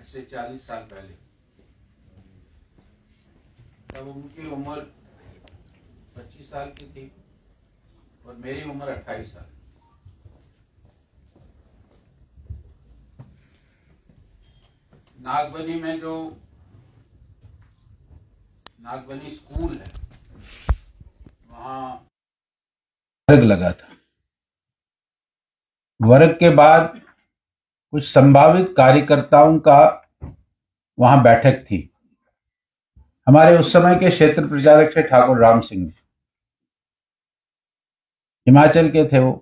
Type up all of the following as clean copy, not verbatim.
से 40 साल पहले, तब उनकी उम्र 25 साल की थी और मेरी उम्र 28 साल। नागबनी में जो नागबनी स्कूल है, वहाँ वर्ग लगा था। वर्ग के बाद कुछ संभावित कार्यकर्ताओं का वहां बैठक थी। हमारे उस समय के क्षेत्र प्रचारक थे ठाकुर राम सिंह, हिमाचल के थे वो।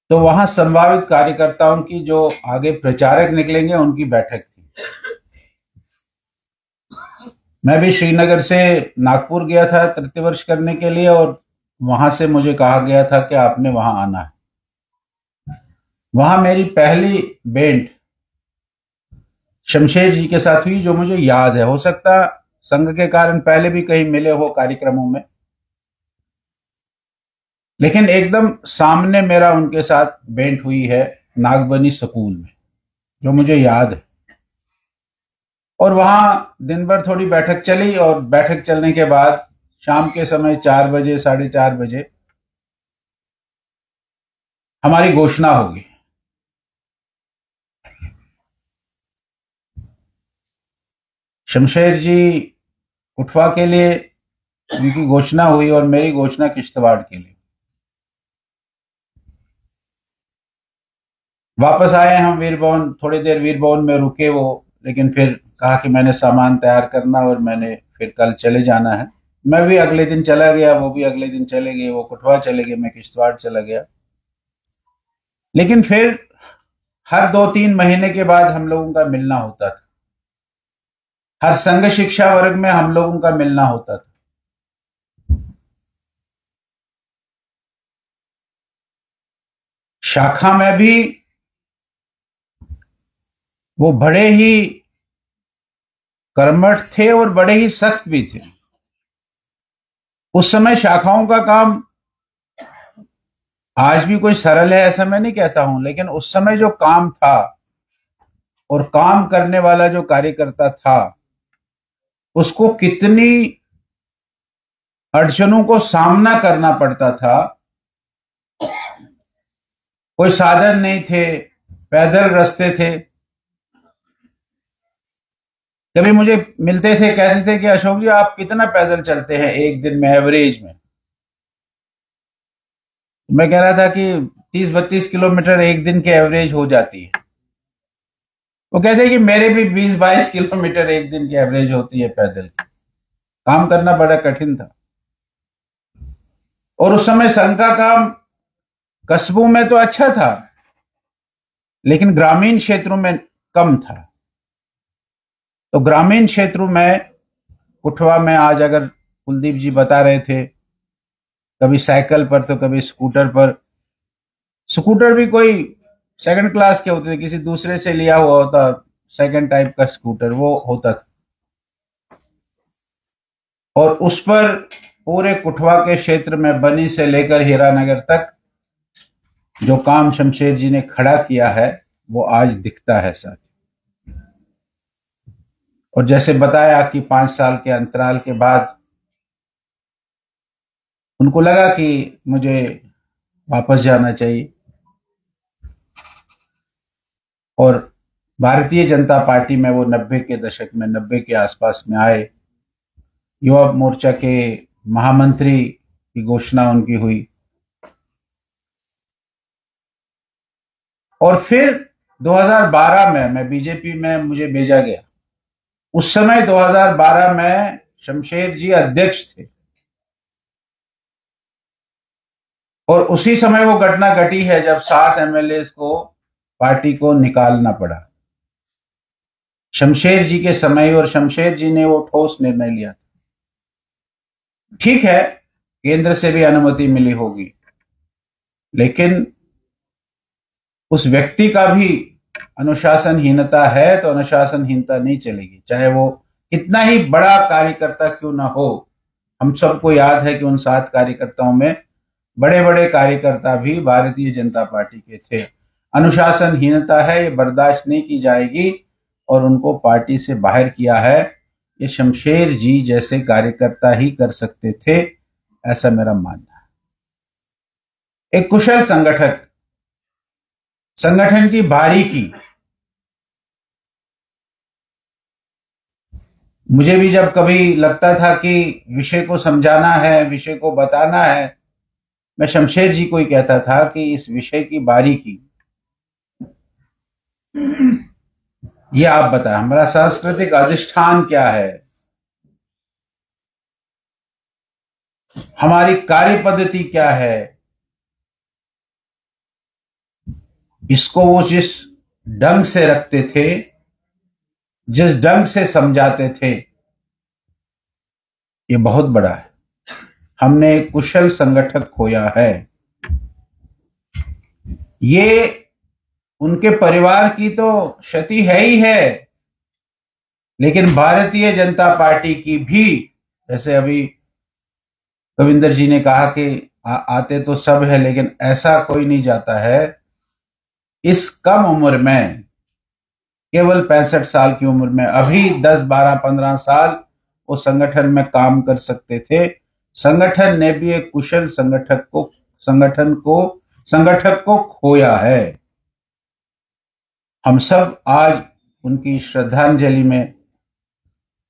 तो वहां संभावित कार्यकर्ताओं की जो आगे प्रचारक निकलेंगे उनकी बैठक थी। मैं भी श्रीनगर से नागपुर गया था तृतीय वर्ष करने के लिए, और वहां से मुझे कहा गया था कि आपने वहां आना है। वहां मेरी पहली भेंट शमशेर जी के साथ हुई, जो मुझे याद है। हो सकता संघ के कारण पहले भी कहीं मिले हो कार्यक्रमों में, लेकिन एकदम सामने मेरा उनके साथ भेंट हुई है नागबनी स्कूल में, जो मुझे याद है। और वहां दिन भर थोड़ी बैठक चली, और बैठक चलने के बाद शाम के समय 4 बजे 4:30 बजे हमारी घोषणा होगी। शमशेर जी कुठवा के लिए उनकी घोषणा हुई और मेरी घोषणा किश्तवाड़ के लिए। वापस आए हम वीर भवन, थोड़ी देर वीर भवन में रुके वो, लेकिन फिर कहा कि मैंने सामान तैयार करना और मैंने फिर कल चले जाना है। मैं भी अगले दिन चला गया, वो भी अगले दिन चले गए। वो कुठवा चले गए, मैं किश्तवाड़ चला गया। लेकिन फिर हर 2-3 महीने के बाद हम लोगों का मिलना होता था। हर संघ शिक्षा वर्ग में हम लोगों का मिलना होता था। शाखा में भी वो बड़े ही कर्मठ थे और बड़े ही सख्त भी थे। उस समय शाखाओं का काम आज भी कोई सरल है ऐसा मैं नहीं कहता हूं, लेकिन उस समय जो काम था और काम करने वाला जो कार्यकर्ता था, उसको कितनी अड़चनों को सामना करना पड़ता था। कोई साधन नहीं थे, पैदल रास्ते थे। कभी मुझे मिलते थे, कहते थे कि अशोक जी आप कितना पैदल चलते हैं एक दिन में एवरेज में? मैं कह रहा था कि 30-32 किलोमीटर एक दिन के एवरेज हो जाती है। वो कहते हैं कि मेरे भी 20-22 किलोमीटर एक दिन की एवरेज होती है पैदल। काम करना बड़ा कठिन था। और उस समय संघ का काम कस्बों में तो अच्छा था, लेकिन ग्रामीण क्षेत्रों में कम था। तो ग्रामीण क्षेत्रों में कुठवा में आज अगर कुलदीप जी बता रहे थे, कभी साइकिल पर तो कभी स्कूटर पर। स्कूटर भी कोई सेकंड क्लास के होते थे, किसी दूसरे से लिया हुआ होता, सेकंड टाइप का स्कूटर वो होता था। और उस पर पूरे कुठवा के क्षेत्र में बनी से लेकर हीरानगर तक जो काम शमशेर जी ने खड़ा किया है वो आज दिखता है साथ। और जैसे बताया कि 5 साल के अंतराल के बाद उनको लगा कि मुझे वापस जाना चाहिए, और भारतीय जनता पार्टी में वो 90 के दशक में, 90 के आसपास में आए। युवा मोर्चा के महामंत्री की घोषणा उनकी हुई। और फिर 2012 में मैं बीजेपी में मुझे भेजा गया। उस समय 2012 में शमशेर जी अध्यक्ष थे, और उसी समय वो घटना घटी है जब 7 एमएलए को पार्टी को निकालना पड़ा शमशेर जी के समय, और शमशेर जी ने वो ठोस निर्णय लिया। ठीक है, केंद्र से भी अनुमति मिली होगी, लेकिन उस व्यक्ति का भी अनुशासनहीनता है तो अनुशासनहीनता नहीं चलेगी, चाहे वो कितना ही बड़ा कार्यकर्ता क्यों ना हो। हम सबको याद है कि उन 7 कार्यकर्ताओं में बड़े बड़े कार्यकर्ता भी भारतीय जनता पार्टी के थे। अनुशासनहीनता है, ये बर्दाश्त नहीं की जाएगी और उनको पार्टी से बाहर किया है। ये शमशेर जी जैसे कार्यकर्ता ही कर सकते थे, ऐसा मेरा मानना है। एक कुशल संगठक, संगठन की बारीकी, मुझे भी जब कभी लगता था कि विषय को समझाना है, विषय को बताना है, मैं शमशेर जी को ही कहता था कि इस विषय की बारीकी ये आप बताएं, हमारा सांस्कृतिक अधिष्ठान क्या है, हमारी कार्य पद्धति क्या है, इसको वो जिस ढंग से रखते थे, जिस ढंग से समझाते थे, ये बहुत बड़ा है। हमने एक कुशल संगठक खोया है। ये उनके परिवार की तो क्षति है ही है, लेकिन भारतीय जनता पार्टी की भी, जैसे अभी कविंदर जी ने कहा कि आते तो सब है, लेकिन ऐसा कोई नहीं जाता है। इस कम उम्र में, केवल 65 साल की उम्र में, अभी 10, 12, 15 साल वो संगठन में काम कर सकते थे। संगठन ने भी एक कुशल संगठक को खोया है। हम सब आज उनकी श्रद्धांजलि में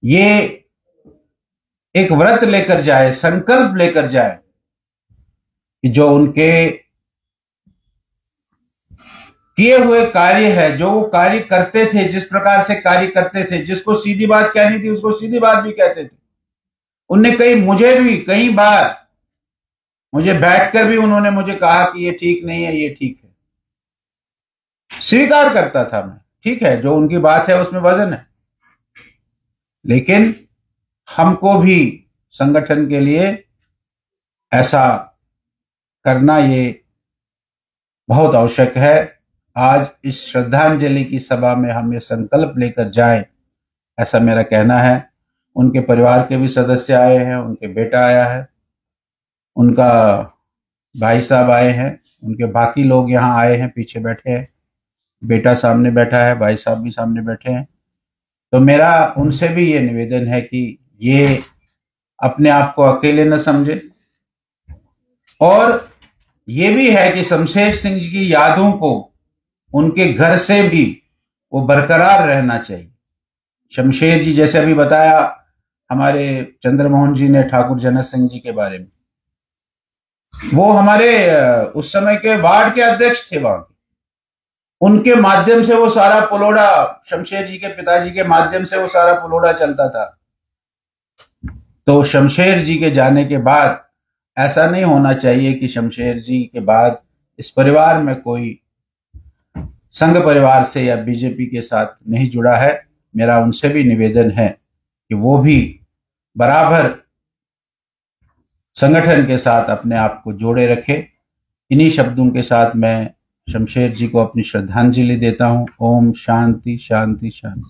ये एक व्रत लेकर जाए, संकल्प लेकर जाए कि जो उनके किए हुए कार्य है, जो वो कार्य करते थे, जिस प्रकार से कार्य करते थे, जिसको सीधी बात कहनी थी उसको सीधी बात भी कहते थे। उनने मुझे कई बार मुझे बैठकर भी उन्होंने मुझे कहा कि ये ठीक नहीं है, ये ठीक है। स्वीकार करता था मैं, ठीक है, जो उनकी बात है उसमें वजन है, लेकिन हमको भी संगठन के लिए ऐसा करना ये बहुत आवश्यक है। आज इस श्रद्धांजलि की सभा में हम ये संकल्प लेकर जाए, ऐसा मेरा कहना है। उनके परिवार के भी सदस्य आए हैं, उनके बेटा आया है, उनका भाई साहब आए हैं, उनके बाकी लोग यहाँ आए हैं, पीछे बैठे हैं, बेटा सामने बैठा है, भाई साहब भी सामने बैठे हैं। तो मेरा उनसे भी ये निवेदन है कि ये अपने आप को अकेले न समझे, और ये भी है कि शमशेर सिंह जी की यादों को उनके घर से भी वो बरकरार रहना चाहिए। शमशेर जी, जैसे अभी बताया हमारे चंद्रमोहन जी ने ठाकुर जनक सिंह जी के बारे में, वो हमारे उस समय के वार्ड के अध्यक्ष थे वहां के। उनके माध्यम से वो सारा पुलोड़ा, शमशेर जी के पिताजी के माध्यम से वो सारा पुलोड़ा चलता था। तो शमशेर जी के जाने के बाद ऐसा नहीं होना चाहिए कि शमशेर जी के बाद इस परिवार में कोई संघ परिवार से या बीजेपी के साथ नहीं जुड़ा है। मेरा उनसे भी निवेदन है कि वो भी बराबर संगठन के साथ अपने आप को जोड़े रखे। इन्हीं शब्दों के साथ मैं शमशेर जी को अपनी श्रद्धांजलि देता हूं। ओम शांति शांति शांति।